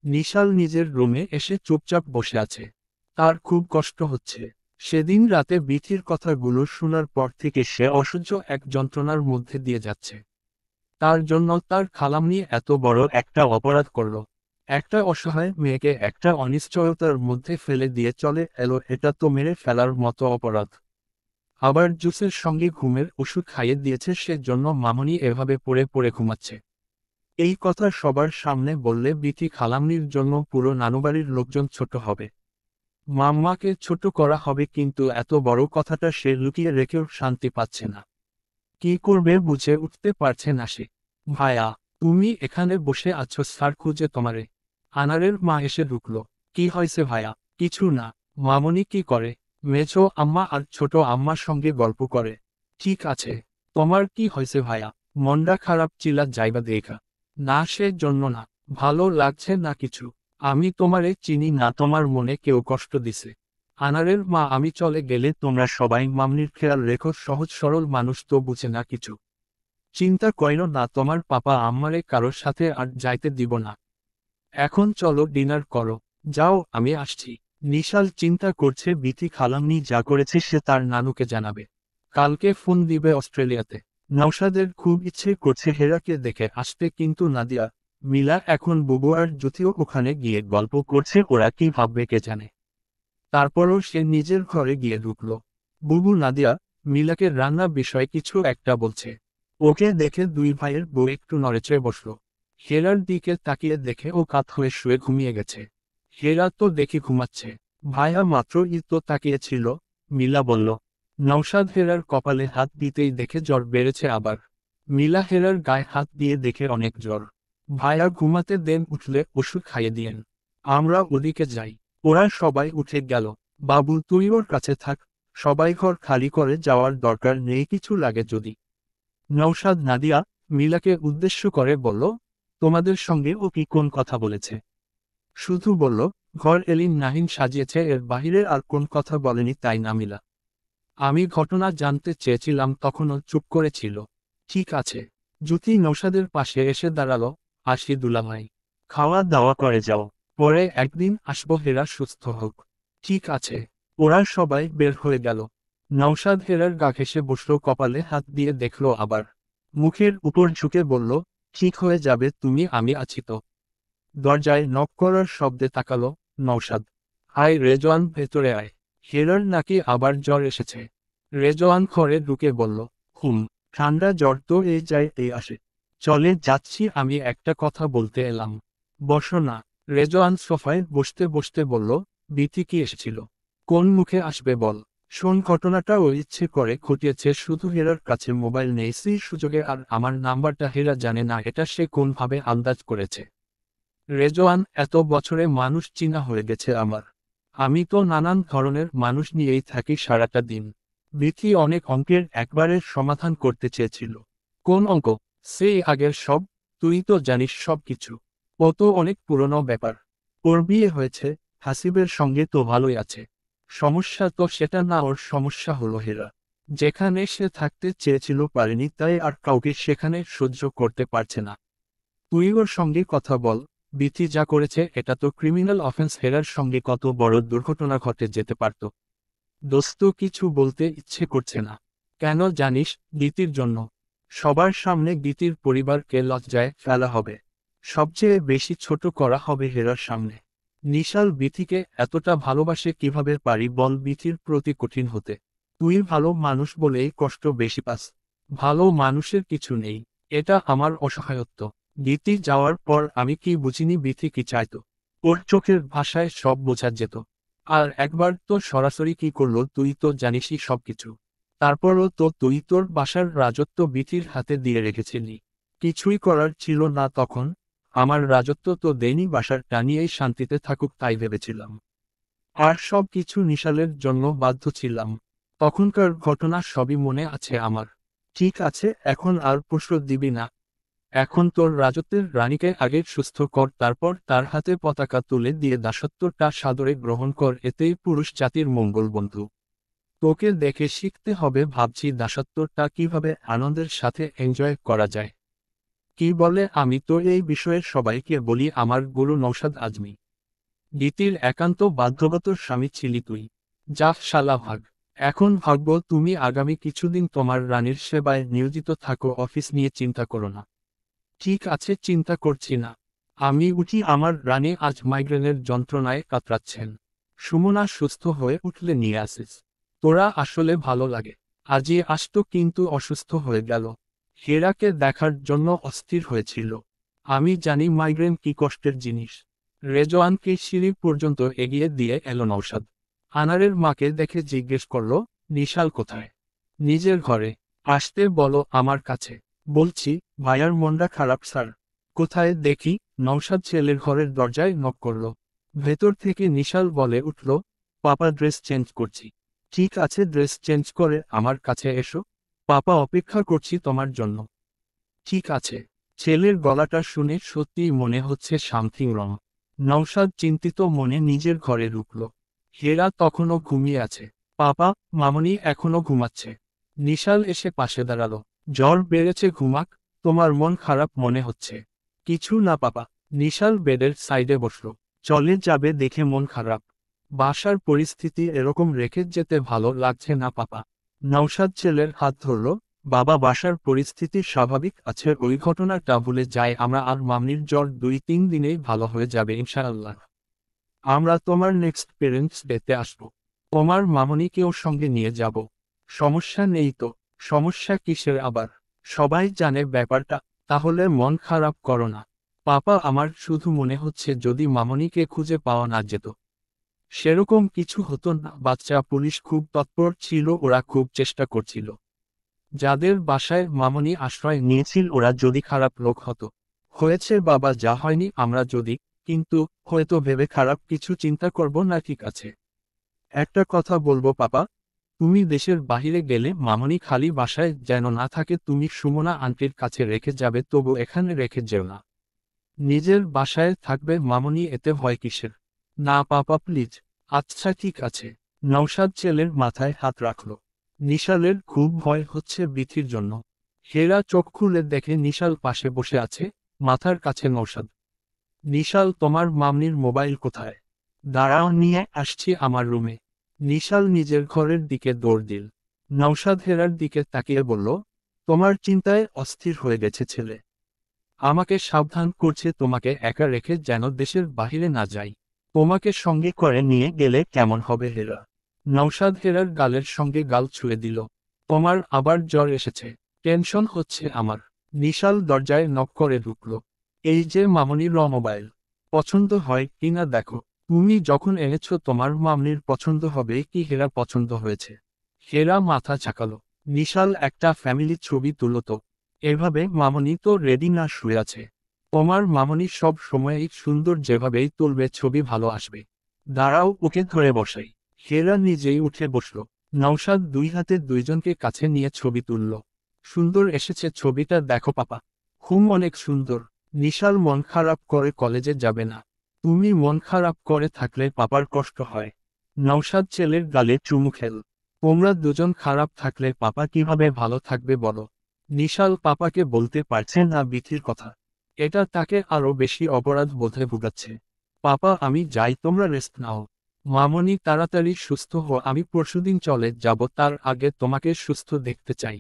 নিশাল নিজের রুমে এসে চুপচাপ বসে আছে। তার খুব কষ্ট হচ্ছে। সেদিন রাতে বিথির কথাগুলো শোনার পর থেকে সে অসহ্য এক যন্ত্রণার মধ্যে দিয়ে যাচ্ছে। তার জন্য তার খালাম্মী এত বড় একটা অপরাধ করল। একটা অসহায় মেয়েকে একটা অনিশ্চয়তার মধ্যে ফেলে দিয়ে চলে এলো, এটা তো মেরে ফেলার মতো অপরাধ। আবার জুসের সঙ্গে ঘুমের ওষুধ খাইয়ে দিয়েছে, সে জন্য মামনি এভাবে পড়ে পড়ে ঘুমাচ্ছে। এই কথা সবার সামনে বললে বিথি খালাম্মির জন্য পুরো নানুবাড়ির লোকজন ছোট হবে। মাম্মাকে ছোট করা হবে, কিন্তু এত বড় কথাটা সে লুকিয়ে রেখেও শান্তি পাচ্ছে না। কি করবে বুঝে উঠতে পারছে না সে। ভায়া, তুমি এখানে বসে আছো, স্যার খুঁজে তোমারে। আনারের মা এসে ঢুকলো। কি হয়েছে ভায়া? কিছু না। মামনি কি করে? মেছো আম্মা আর ছোট আম্মার সঙ্গে গল্প করে। ঠিক আছে। তোমার কি হয়েছে ভায়া? মনটা খারাপ চিলা যাইবা দেখা? না, সে জন্য না। ভালো লাগছে না কিছু। আমি তোমারে চিনি না, তোমার মনে কেউ কষ্ট দিছে? আনারের মা, আমি চলে গেলে তোমরা সবাই মামনির খেয়াল রেখো, সহজ সরল মানুষ তো বুঝে না কিছু। চিন্তা কইরো না, তোমার পাপা আমারে কারোর সাথে আর যাইতে দিব না। এখন চলো ডিনার করো। যাও, আমি আসছি। নিশাল চিন্তা করছে বিথি খালাম্মী যা করেছে সে তার নানুকে জানাবে। কালকে ফোন দিবে অস্ট্রেলিয়াতে। নওশাদের খুব ইচ্ছে করছে হেরাকে দেখে আসতে, কিন্তু নাদিয়া, মিলা এখন বুবু আর জ্যোতিও ওখানে গিয়ে গল্প করছে, ওরা কি ভাববে কে জানে। তারপরও সে নিজের ঘরে গিয়ে ঢুকল। বুবু নাদিয়া, মিলাকে রান্না বিষয়ে কিছু একটা বলছে। ওকে দেখে দুই ভাইয়ের বউ একটু নড়েচড়ে বসল। হেরার দিকে তাকিয়ে দেখে ও কাত হয়ে শুয়ে ঘুমিয়ে গেছে। হেরা তো দেখি ঘুমাচ্ছে। ভাইয়া মাত্র তো তাকিয়েছিল। মিলা বলল। নওশাদ হেরার কপালে হাত দিতেই দেখে জ্বর বেড়েছে আবার। মিলা হেরার গায়ে হাত দিয়ে দেখে অনেক জ্বর। ভাইয়া ঘুমাতে দেন, উঠলে ওষুধ খাইয়ে দিয়েন। আমরা ওদিকে যাই। ওরা সবাই উঠে গেল। বাবু, তুই ওর কাছে থাক। সবাই ঘর খালি করে যাওয়ার দরকার নেই, কিছু লাগে যদি। নওশাদ নাদিয়া, মিলাকে উদ্দেশ্য করে বলল, তোমাদের সঙ্গে ও কি কোন কথা বলেছে? শুধু বলল, ঘর এলিন নাহিন সাজিয়েছে, এর বাহিরে আর কোন কথা বলেনি, তাই না মিলা? আমি ঘটনা জানতে চেয়েছিলাম, তখনও চুপ করেছিল। ঠিক আছে। জ্যোতি নওশাদের পাশে এসে দাঁড়ালো। আসি দুলাভাই। খাওয়া দাওয়া করে যাও। পরে একদিন আসবো, হেরা সুস্থ হোক। ঠিক আছে। ওরা সবাই বের হয়ে গেল। নওশাদ হেরার গা ঘেঁষে বসল, কপালে হাত দিয়ে দেখল আবার। মুখের উপর ঝুঁকে বলল, ঠিক হয়ে যাবে তুমি, আমি আছি তো। দরজায় নক করার শব্দে তাকালো। নওশাদ। আয় রেজওয়ান, ভেতরে আয়। হেরার নাকি আবার জ্বর এসেছে। রেজওয়ান ঘরে ঢুকে বলল, ঠান্ডা জ্বর তো এই যায় এই আসে। চলে যাচ্ছি, আমি একটা কথা বলতে এলাম। বসো না। রেজওয়ান সোফায় বসতে বসতে বলল, বিথি কি এসেছিল? কোন মুখে আসবে বল। শোন, ঘটনাটা ও ইচ্ছে করে ঘটিয়েছে, শুধু হেরার কাছে মোবাইল নেই সেই সুযোগে, আর আমার নাম্বারটা হেরা জানে না, এটা সে কোনভাবে আন্দাজ করেছে। রেজওয়ান, এত বছরে মানুষ চিনা হয়ে গেছে আমার। আমি তো নানান ধরনের মানুষ নিয়েই থাকি সারাটা দিন। বিথি অনেক অঙ্কের একবারের সমাধান করতে চেয়েছিল। কোন অঙ্ক? সেই আগের সব। তুই তো জানিস সব কিছু। ও তো অনেক পুরনো ব্যাপার। ওর বিয়ে হয়েছে, হাসিবের সঙ্গে তো ভালোই আছে। সমস্যা তো সেটা না, ওর সমস্যা হলো হেরা। যেখানে সে থাকতে চেয়েছিল পারেনি, তাই আর কাউকে সেখানে সহ্য করতে পারছে না। তুই ওর সঙ্গে কথা বল। বিথি যা করেছে এটা তো ক্রিমিনাল অফেন্স, হেরার সঙ্গে কত বড় দুর্ঘটনা ঘটে যেতে পারত। দোস্ত, কিছু বলতে ইচ্ছে করছে না। কেন জানিস? গীতির জন্য। সবার সামনে গীতির পরিবারকে লজ্জায় ফেলা হবে। সবচেয়ে বেশি ছোট করা হবে হেরার সামনে। নিশাল বিথিকে এতটা ভালোবাসে, কিভাবে পারি বল বিথির প্রতি কঠিন হতে? তুই ভালো মানুষ বলেই কষ্ট বেশি পাস। ভালো মানুষের কিছু নেই। এটা আমার অসহায়ত্ব। গীতি যাওয়ার পর আমি কি বুঝিনি বিথি কি চাইতো? ওর চোখের ভাষায় সব বোঝা যেত। আর একবার তো সরাসরি কি করলো তুই তো জানিসই সবকিছু। তারপরও তো তুই তোর বাসার রাজত্ব বিথির হাতে দিয়ে রেখেছিলি। কিছুই করার ছিল না তখন। আমার রাজত্ব তো দেয়নি, বাসার টানিয়েই শান্তিতে থাকুক তাই ভেবেছিলাম। আর সব কিছু নিশালের জন্য বাধ্য ছিলাম। তখনকার ঘটনা সবই মনে আছে আমার। ঠিক আছে, এখন আর প্রশ্ন দিবি না। এখন তোর রাজত্বের রানীকে আগে সুস্থ কর, তারপর তার হাতে পতাকা তুলে দিয়ে দাসত্বটা সাদরে গ্রহণ কর, এতেই পুরুষ জাতির মঙ্গল বন্ধু। তোকে দেখে শিখতে হবে, ভাবছি দাসত্বটা কিভাবে আনন্দের সাথে এনজয় করা যায়। কি বলে আমি তো এই বিষয়ে সবাইকে বলি আমার গুরু নওশাদ আজমি। গীতির একান্ত বাধ্যগত স্বামী ছিলি তুই। যা শালা ভাগ। এখন ভাগবো তুমি আগামী কিছুদিন তোমার রানীর সেবায় নিয়োজিত থাকো, অফিস নিয়ে চিন্তা করো না। ঠিক আছে, চিন্তা করছি না। আমি উঠি, আমার রানী আজ মাইগ্রেনের যন্ত্রণায় কাতরাচ্ছেন। সুমনা সুস্থ হয়ে উঠলে নিয়ে আসিস। তোরা আসলে ভালো লাগে। আজই আসতো কিন্তু অসুস্থ হয়ে গেল। হেরাকে দেখার জন্য অস্থির হয়েছিল। আমি জানি মাইগ্রেন কি কষ্টের জিনিস। রেজওয়ানকে সিঁড়ি পর্যন্ত এগিয়ে দিয়ে এলো নওশাদ। আনারের মাকে দেখে জিজ্ঞেস করল, নিশাল কোথায়? নিজের ঘরে। আসতে বলো আমার কাছে। বলছি, ভাইয়ার মনটা খারাপ স্যার। কোথায় দেখি? নওশাদ ছেলের ঘরের দরজায় নক করল। ভেতর থেকে নিশাল বলে উঠল, পাপা ড্রেস চেঞ্জ করছি। ঠিক আছে, ড্রেস চেঞ্জ করে আমার কাছে এসো। পাপা অপেক্ষা করছি তোমার জন্য। ঠিক আছে। ছেলের গলাটা শুনে সত্যিই মনে হচ্ছে সামথিং রং। নওশাদ চিন্তিত মনে নিজের ঘরে ঢুকল। হেরা তখনও ঘুমিয়ে আছে। পাপা, মামনি এখনো ঘুমাচ্ছে। নিশাল এসে পাশে দাঁড়ালো। জ্বর বেড়েছে, ঘুমাক। তোমার মন খারাপ মনে হচ্ছে। কিছু না পাপা। নিশাল বেডের সাইডে বসল। চলে যাবে দেখে মন খারাপ। বাসার পরিস্থিতি এরকম রেখে যেতে ভালো লাগছে না পাপা। নওশাদ ছেলের হাত ধরল। বাবা, বাসার পরিস্থিতি স্বাভাবিক আছে, ওই ঘটনাটা ভুলে যায় আমরা, আর মামনির জ্বর 2-3 দিনেই ভালো হয়ে যাবে ইনশাআল্লাহ। আমরা তোমার নেক্সট পেরেন্টস ডেতে আসব। তোমার মামনিকেও সঙ্গে নিয়ে যাব। সমস্যা নেই তো? সমস্যা কিসের আবার? সবাই জানে ব্যাপারটা। তাহলে মন খারাপ করো না পাপা, আমার শুধু মনে হচ্ছে যদি মামনিকে খুঁজে পাওয়া না যেত। সেরকম কিছু হতো না, বাচ্চা পুলিশ খুব তৎপর ছিল, ওরা খুব চেষ্টা করছিল। যাদের বাসায় মামনি আশ্রয় নিয়েছিল ওরা যদি খারাপ লোক হতো। হয়েছে বাবা, যা হয়নি আমরা যদি, কিন্তু হয়তো ভেবে খারাপ কিছু চিন্তা করব না, ঠিক আছে? একটা কথা বলবো পাপা, তুমি দেশের বাহিরে গেলে মামনি খালি বাসায় যেন না থাকে, তুমি সুমনা আন্টির কাছে রেখে যাবে, তবু এখানে রেখে যেও না। নিজের বাসায় থাকবে মামনি, এতে ভয় কিসের? না পাপা প্লিজ। আচ্ছা ঠিক আছে। নওশাদ ছেলের মাথায় হাত রাখল। নিশালের খুব ভয় হচ্ছে বিথির জন্য। হেরা চোখ খুলে দেখে নিশাল পাশে বসে আছে, মাথার কাছে নওশাদ। নিশাল, তোমার মামনির মোবাইল কোথায়? দাঁড়াও, নিয়ে আসছি আমার রুমে। নিশাল নিজের ঘরের দিকে দৌড় দিল। নওশাদ হেরার দিকে তাকিয়ে বলল, তোমার চিন্তায় অস্থির হয়ে গেছে ছেলে। আমাকে সাবধান করছে তোমাকে একা রেখে যেন দেশের বাহিরে না যাই। তোমাকে সঙ্গে করে নিয়ে গেলে কেমন হবে হেরা? নওশাদ হেরার গালের সঙ্গে গাল ছুঁয়ে দিল। তোমার আবার জ্বর এসেছে? টেনশন হচ্ছে আমার। নিশাল দরজায় নক করে ঢুকল। এই যে মামনির মোবাইল। পছন্দ হয় কিনা দেখো। তুমি যখন এনেছো তোমার মামনির পছন্দ হবে কি হেরা পছন্দ হয়েছে? হেরা মাথা ঝাঁকালো। নিশাল, একটা ফ্যামিলি ছবি তুলো তো। এভাবে মামনি তো রেডি না শুয়ে আছে। তোমার মামনি সব সময়ই সুন্দর, যেভাবেই তুলবে ছবি ভালো আসবে। দাঁড়াও, ওকে ধরে বসাই। হেরা নিজেই উঠে বসল। নওশাদ দুই হাতে দুইজনকে কাছে নিয়ে ছবি তুলল। সুন্দর এসেছে ছবিটা, দেখো পাপা। অনেক সুন্দর। নিশাল, মন খারাপ করে কলেজে যাবে না। তুমি মন খারাপ করে থাকলে পাপার কষ্ট হয়। নওশাদ ছেলের গালে চুমু খেল। তোমরা দুজন খারাপ থাকলে পাপা কিভাবে ভালো থাকবে বলো? নিশাল পাপাকে বলতে পারছে না বিথির কথা। এটা তাকে আরো বেশি অপরাধ বোধে ভুগাচ্ছে। পাপা, আমি যাই, তোমরা রেস্ট নাও। মামনি তাড়াতাড়ি সুস্থ হো, আমি পরশুদিন চলে যাব, তার আগে তোমাকে সুস্থ দেখতে চাই।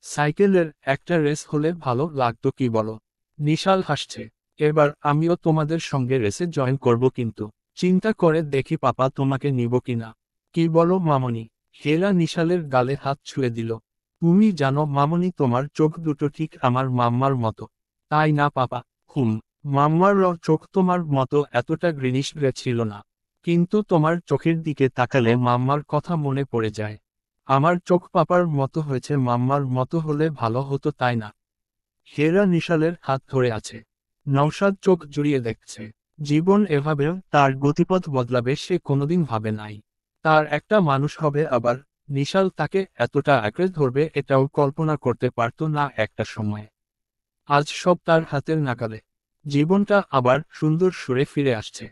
সাইকেলের একটা রেস হলে ভালো লাগতো, কি বলো? নিশাল হাসছে। এবার আমিও তোমাদের সঙ্গে রেসে জয়েন করব, কিন্তু চিন্তা করে দেখি পাপা তোমাকে নিব কিনা। কি বলো মামনি? হেরা নিশালের গালে হাত ছুঁয়ে দিল। তুমি জানো মামনি, তোমার চোখ দুটো ঠিক আমার মাম্মার মতো। তাই না পাপা? মাম্মার চোখ তোমার মতো এতটা গ্রিনিশ গ্রে ছিল না। কিন্তু তোমার চোখের দিকে তাকালে মাম্মার কথা মনে পড়ে যায়। আমার চোখ পাপার মতো হয়েছে, মাম্মার মতো হলে ভালো হতো, তাই না? হেরা নিশালের হাত ধরে আছে। নওশাদ চোখ জুড়িয়ে দেখছে। জীবন এভাবেও তার গতিপথ বদলাবে সে কোনোদিন ভাবে নাই। তার একটা মানুষ হবে আবার। নিশাল তাকে এতটা আঁকড়ে ধরবে এটাও কল্পনা করতে পারত না একটা সময়ে। আজ সব তার হাতের নাগালে। জীবনটা আবার সুন্দর সুরে ফিরে আসছে।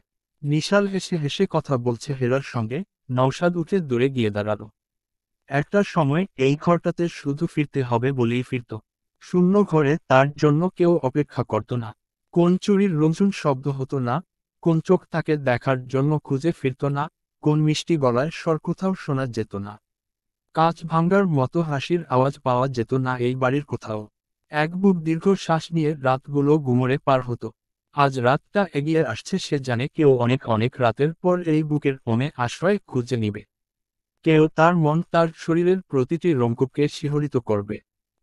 নিশাল হেসে হেসে কথা বলছে হেরার সঙ্গে। নওশাদ উঠে দূরে গিয়ে দাঁড়ালো। একটা সময় এই ঘরটাতে শুধু ফিরতে হবে বলেই ফিরত। শূন্য ঘরে তার জন্য কেউ অপেক্ষা করত না। কোন চুরির রঞ্জুন শব্দ হতো না, কোন চোখ তাকে দেখার জন্য খুঁজে ফিরত না, কোন মিষ্টি গলায় স্বর কোথাও শোনা যেত না। কাঁচ ভাঙার মতো হাসির আওয়াজ পাওয়া যেত না এই বাড়ির কোথাও। এক বুক দীর্ঘ শ্বাস নিয়ে রাতগুলো গুমরে পার হতো। আজ রাতটা এগিয়ে আসছে, সে জানে কেউ অনেক অনেক রাতের পর এই বুকের কোণে আশ্রয় খুঁজে নিবে। কেউ তার মন, তার শরীরের প্রতিটি রোমকূপকে শিহরিত করবে,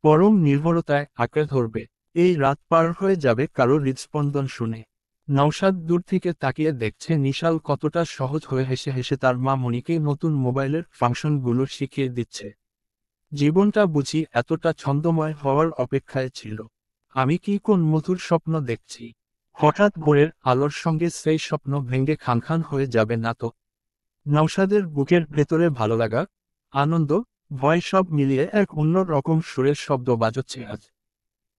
পরম নির্ভরতায় আঁকড়ে ধরবে। এই রাত পার হয়ে যাবে কারো হৃদস্পন্দন শুনে। নওশাদ দূর থেকে তাকিয়ে দেখছে নিশাল কতটা সহজ হয়ে হেসে হেসে তার মা মনিকে নতুন মোবাইলের ফাংশনগুলো শিখিয়ে দিচ্ছে। জীবনটা বুঝি এতটা ছন্দময় হওয়ার অপেক্ষায় ছিল। আমি কি কোন মধুর স্বপ্ন দেখছি? হঠাৎ ভোরের আলোর সঙ্গে সেই স্বপ্ন ভেঙে খানখান হয়ে যাবে না তো? নওশাদের বুকের ভেতরে ভালো লাগা, আনন্দ, ভয় সব মিলিয়ে এক অন্য রকম সুরের শব্দ বাজছে আজ।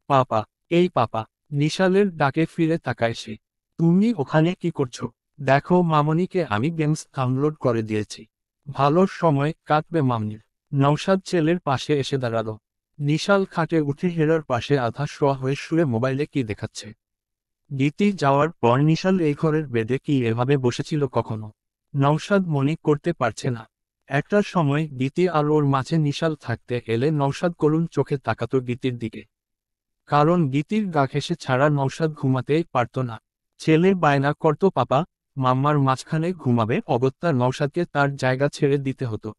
পাপা, এই পাপা! নিশালের ডাকে ফিরে তাকায় সে। তুমি ওখানে কি করছো? দেখো মামনিকে আমি গেমস ডাউনলোড করে দিয়েছি। ভালো সময় কাটবে মামনির। নওশাদ ছেলের পাশে এসে দাঁড়ালো। নিশাল খাটে উঠে হেরার পাশে আধা শোয়া হয়ে শুয়ে মোবাইলে কি দেখাচ্ছে। গীতি যাওয়ার পর নিশাল এই ঘরের বেডে কি এভাবে বসেছিল কখনো? নওশাদ মনে করতে পারছে না। একটা সময় গীতি আর ওর মাঝে নিশাল থাকতে এলে নওশাদ করুণ চোখে তাকাতো গীতির দিকে। কারণ গীতির গা ঘেঁষে ছাড়া নওশাদ ঘুমাতেই পারত না। ছেলে বায়না করত পাপা, মাম্মার মাঝখানে ঘুমাবে, অগত্যা নওশাদকে তার জায়গা ছেড়ে দিতে হতো।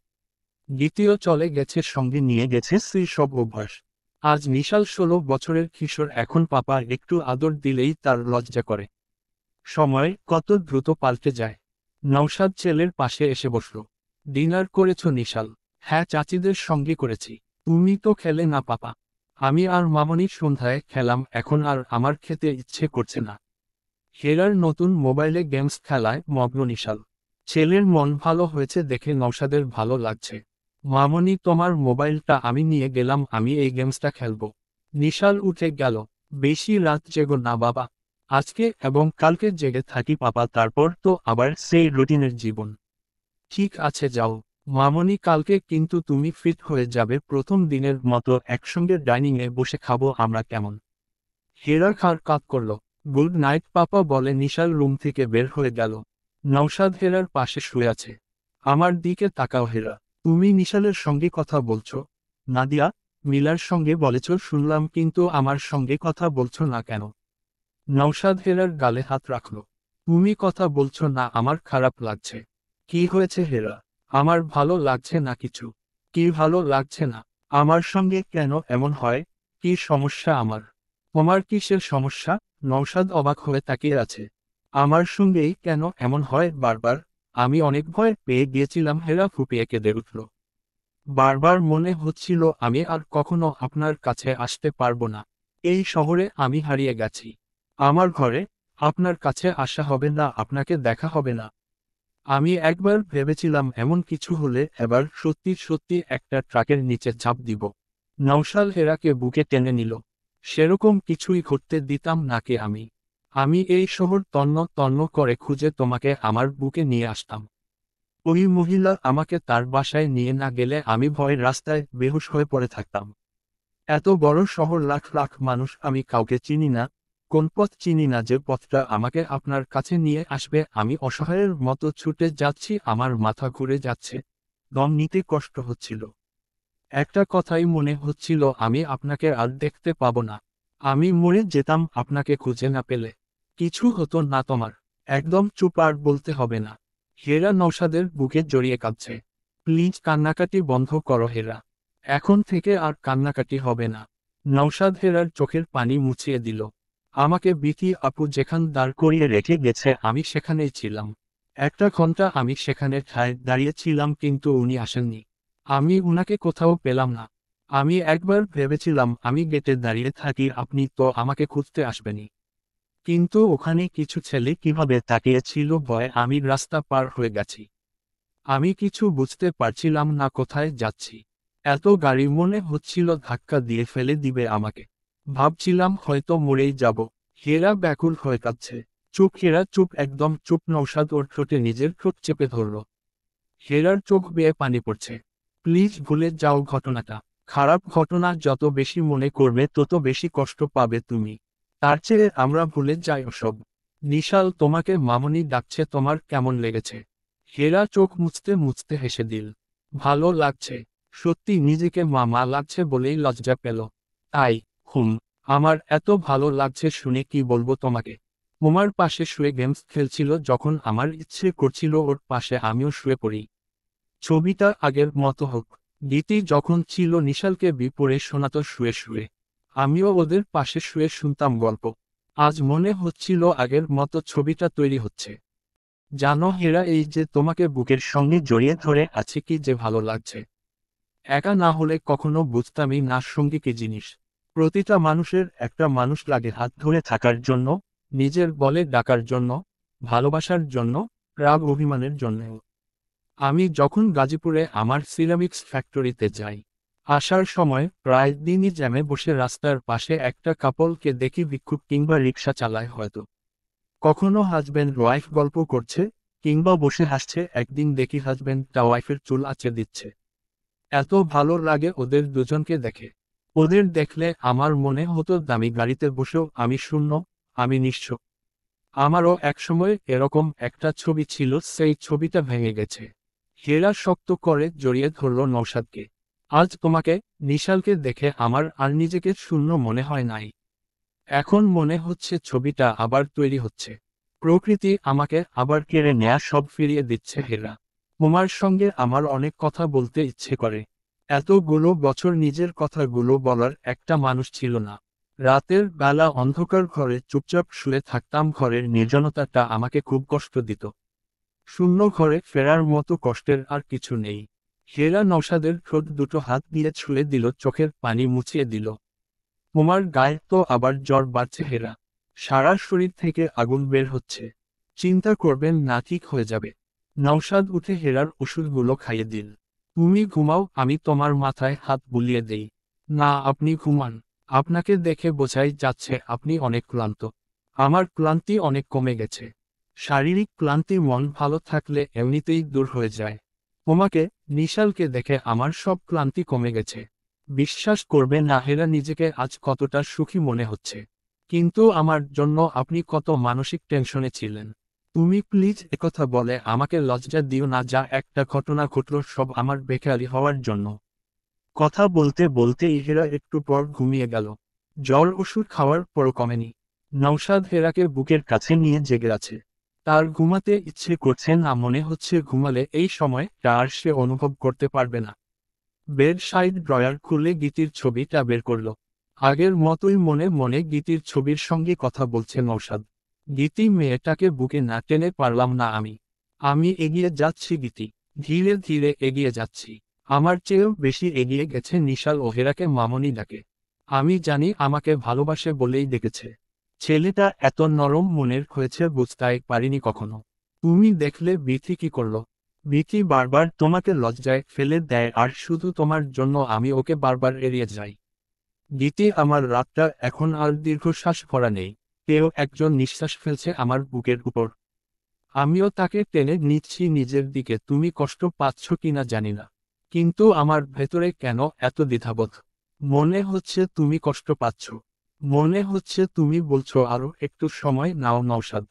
গীতিও চলে গেছে, সঙ্গে নিয়ে গেছে স্ত্রীর সব অভ্যাস। আজ নিশাল 16 বছরের কিশোর, এখন পাপা একটু আদর দিলেই তার লজ্জা করে। সময় কত দ্রুত পাল্টে যায়। নওশাদ ছেলের পাশে এসে বসল। ডিনার করেছ নিশাল? হ্যাঁ চাচিদের সঙ্গে করেছি। তুমি তো খেলে না পাপা। আমি আর মামনি সন্ধ্যায় খেলাম, এখন আর আমার খেতে ইচ্ছে করছে না। হেরার নতুন মোবাইলে গেমস খেলায় মগ্ন নিশাল। ছেলের মন ভালো হয়েছে দেখে নওশাদের ভালো লাগছে। মামনি তোমার মোবাইলটা আমি নিয়ে গেলাম, আমি এই গেমসটা খেলবো। নিশাল উঠে গেল। বেশি রাত জেগো না বাবা। আজকে এবং কালকে জেগে থাকি পাপা, তারপর তো আবার সেই রুটিনের জীবন। ঠিক আছে যাও মামনি, কালকে কিন্তু তুমি ফিট হয়ে যাবে। প্রথম দিনের মতো একসঙ্গে ডাইনিংয়ে বসে খাবো আমরা, কেমন? হেরা খার কাত করল। গুড নাইট পাপা বলে নিশাল রুম থেকে বের হয়ে গেল। নওশাদ হেরার পাশে শুয়ে আছে। আমার দিকে তাকাও হেরা, তুমি নিশালের সঙ্গে কথা বলছো? নাদিয়া, মিলার সঙ্গে বলেছ শুনলাম, কিন্তু আমার সঙ্গে কথা বলছো না কেন? নওশাদ হেরার গালে হাত রাখল। তুমি কথা বলছো না, আমার খারাপ লাগছে। কি হয়েছে হেরা? আমার ভালো লাগছে না কিছু। কি ভালো লাগছে না? আমার সঙ্গে কেন এমন হয়? কি সমস্যা আমার? তোমার কিসের সমস্যা? নওশাদ অবাক হয়ে তাকিয়ে আছে। আমার সঙ্গেই কেন এমন হয় বারবার? আমি অনেক ভয় পেয়ে গিয়েছিলাম। হেরা ফুপিয়ে কেঁদে উঠল। বারবার মনে হচ্ছিল আমি আর কখনো আপনার কাছে আসতে পারবো না। এই শহরে আমি হারিয়ে গেছি। আমার ঘরে আপনার কাছে আসা হবে না, আপনাকে দেখা হবে না। আমি একবার ভেবেছিলাম এমন কিছু হলে এবার সত্যি সত্যি একটা ট্রাকের নিচে ঝাঁপ দিব। নওশাদ হেরাকে বুকে টেনে নিল। সেরকম কিছুই ঘটতে দিতাম নাকি আমি? আমি এই শহর তন্ন তন্ন করে খুঁজে তোমাকে আমার বুকে নিয়ে আসতাম। ওই মহিলা আমাকে তার বাসায় নিয়ে না গেলে আমি ভয়ের রাস্তায় বেহুশ হয়ে পড়ে থাকতাম। এত বড় শহর, লাখ লাখ মানুষ, আমি কাউকে চিনি না। কোন পথ চিনি না যে পথটা আমাকে আপনার কাছে নিয়ে আসবে। আমি অসহায়ের মতো ছুটে যাচ্ছি, আমার মাথা ঘুরে যাচ্ছে, দম নিতে কষ্ট হচ্ছিল। একটা কথাই মনে হচ্ছিল, আমি আপনাকে আর দেখতে পাবো না। আমি মরে যেতাম আপনাকে খুঁজে না পেলে। কিছু হতো না তোমার? একদম চুপ, আর বলতে হবে না। হেরা নওশাদের বুকে জড়িয়ে কাঁদছে। প্লিজ কান্নাকাটি বন্ধ করো হেরা। এখন থেকে আর কান্নাকাটি হবে না। নওশাদ হেরার চোখের পানি মুছিয়ে দিল। আমাকে বিথি আপু যেখান দাঁড় করিয়ে রেখে গেছে আমি সেখানেই ছিলাম। একটা ঘন্টা আমি সেখানে ঠায় দাঁড়িয়ে ছিলাম, কিন্তু উনি আসেননি। আমি উনাকে কোথাও পেলাম না। আমি একবার ভেবেছিলাম আমি গেটে দাঁড়িয়ে থাকি, আপনি তো আমাকে খুঁজতে আসবেনি। কিন্তু ওখানে কিছু ছেলে কিভাবে তাকিয়েছিল ভয়ে আমি রাস্তা পার হয়ে গেছি। আমি কিছু বুঝতে পারছিলাম না কোথায় যাচ্ছি। এত গাড়ি মনে হচ্ছিল ধাক্কা দিয়ে ফেলে দিবে আমাকে। ভাবছিলাম হয়তো মরেই যাব। হেরা ব্যাকুল হয়ে কাঁদছে। চুপ হেরা, চুপ, একদম চুপ। নওশাদ ওর ঠোঁটে নিজের ঠোঁট চেপে ধরল। হেরার চোখ বেয়ে পানি পড়ছে। প্লিজ ভুলে যাও ঘটনাটা। খারাপ ঘটনা যত বেশি মনে করবে তত বেশি কষ্ট পাবে তুমি। তার চেয়ে আমরা ভুলে যাই ওসব। নিশাল তোমাকে মামনি ডাকছে, তোমার কেমন লেগেছে? হেরা চোখ মুছতে মুছতে হেসে দিল। ভালো লাগছে। সত্যি নিজেকে মামা লাগছে বলেই লজ্জা পেল। তাই, আমার এত ভালো লাগছে শুনে কি বলবো তোমাকে। মোমার পাশে শুয়ে গেমস খেলছিল যখন আমার ইচ্ছে করছিল ওর পাশে আমিও শুয়ে পড়ি। ছবিটা আগের মতো হোক। গীতি যখন ছিল নিশালকে বিপরে শোনাতো শুয়ে শুয়ে। আমিও ওদের পাশে শুয়ে শুনতাম গল্প। আজ মনে হচ্ছিল আগের মতো ছবিটা তৈরি হচ্ছে। জানো হেরা, এই যে তোমাকে বুকের সঙ্গে জড়িয়ে ধরে আছে কি যে ভালো লাগছে। একা না হলে কখনো বুঝতামই না সঙ্গী কি জিনিস। প্রতিটা মানুষের একটা মানুষ লাগে হাত ধরে থাকার জন্য, নিজের বলে ডাকার জন্য, ভালোবাসার জন্য, রাগ অভিমানের জন্যও। আমি যখন গাজীপুরে আমার সিরামিক্স ফ্যাক্টরিতে যাই, আসার সময় প্রায় দিনই জ্যামে বসে রাস্তার পাশে একটা কাপলকে দেখি ভিক্ষুক কিংবা রিক্সা চালায় হয়তো। কখনো হাজব্যান্ড ওয়াইফ গল্প করছে, কিংবা বসে হাসছে। একদিন দেখি হাজব্যান্ডটা ওয়াইফের চুল আঁচড়ে দিচ্ছে। এত ভালো লাগে ওদের দুজনকে দেখে। ওদের দেখলে আমার মনে হতো দামি গাড়িতে বসেও আমি শূন্য, আমি নিঃস্ব। আমারও একসময় এরকম একটা ছবি ছিল, সেই ছবিটা ভেঙে গেছে। হেরা শক্ত করে জড়িয়ে ধরল নওশাদকে। আজ তোমাকে, নিশালকে দেখে আমার আর নিজেকে শূন্য মনে হয় নাই। এখন মনে হচ্ছে ছবিটা আবার তৈরি হচ্ছে। প্রকৃতি আমাকে আবার কেড়ে নেয়া সব ফিরিয়ে দিচ্ছে হেরা। তোমার সঙ্গে আমার অনেক কথা বলতে ইচ্ছে করে। এতগুলো বছর নিজের কথাগুলো বলার একটা মানুষ ছিল না। রাতের বেলা অন্ধকার ঘরে চুপচাপ শুয়ে থাকতাম, ঘরের নির্জনতাটা আমাকে খুব কষ্ট দিত। শূন্য ঘরে ফেরার মতো কষ্টের আর কিছু নেই। হেরা নওশাদের ঠোঁট দুটো হাত দিয়ে ছুঁয়ে দিল, চোখের পানি মুছিয়ে দিল। তোমার গায়ে তো আবার জ্বর বাড়ছে হেরা। সারা শরীর থেকে আগুন বের হচ্ছে। চিন্তা করবেন না, ঠিক হয়ে যাবে। নওশাদ উঠে হেরার ওষুধগুলো খাইয়ে দিল। তুমি ঘুমাও, আমি তোমার মাথায় হাত বুলিয়ে দেই। না, আপনি ঘুমান। আপনাকে দেখে বোঝাই যাচ্ছে আপনি অনেক ক্লান্ত। আমার ক্লান্তি অনেক কমে গেছে। শারীরিক ক্লান্তি মন ভালো থাকলে এমনিতেই দূর হয়ে যায়। তোমাকে, নিশালকে দেখে আমার সব ক্লান্তি কমে গেছে। বিশ্বাস করবে না হেরা, নিজেকে আজ কতটা সুখী মনে হচ্ছে। কিন্তু আমার জন্য আপনি কত মানসিক টেনশনে ছিলেন। তুমি প্লিজ একথা বলে আমাকে লজ্জা দিও না, যা একটা ঘটনা ঘটল সব আমার বেকারি হওয়ার জন্য। কথা বলতে বলতে হেরা একটু পর ঘুমিয়ে গেল। জ্বর ওষুধ খাওয়ার পরও কমেনি। নওশাদ হেরাকে বুকের কাছে নিয়ে জেগে আছে। তার ঘুমাতে ইচ্ছে করছে না, মনে হচ্ছে ঘুমালে এই সময়টা আর সে অনুভব করতে পারবে না। বেড সাইড ড্রয়ার খুলে গীতির ছবিটা বের করল। আগের মতোই মনে মনে গীতির ছবির সঙ্গে কথা বলছে নওশাদ। গীতি মেয়েটাকে বুকে না টেনে পারলাম না আমি। আমি এগিয়ে যাচ্ছি গীতি, ধীরে ধীরে এগিয়ে যাচ্ছি। আমার চেয়েও বেশি এগিয়ে গেছে নিশাল ও হেরাকে মামনি ডাকে। আমি জানি আমাকে ভালোবাসে বলেই ডেকেছে। ছেলেটা এত নরম মনের হয়েছে বুঝতে পারিনি কখনো। তুমি দেখলে বিথি কি করলো? বিথি বারবার তোমাকে লজ্জায় ফেলে দেয় আর শুধু তোমার জন্য আমি ওকে বারবার এড়িয়ে যাই। গীতি, আমার রাতটা এখন আর দীর্ঘশ্বাস ভরা নেই। কেউ একজন নিঃশ্বাস ফেলছে আমার বুকের উপর। আমিও তাকে টেনে নিচ্ছি নিজের দিকে। তুমি কষ্ট পাচ্ছ কিনা জানি না, কিন্তু আমার ভেতরে কেন এত দ্বিধাবোধ। মনে হচ্ছে তুমি কষ্ট পাচ্ছ। মনে হচ্ছে তুমি বলছো আরো একটু সময় নাও নওশাদ।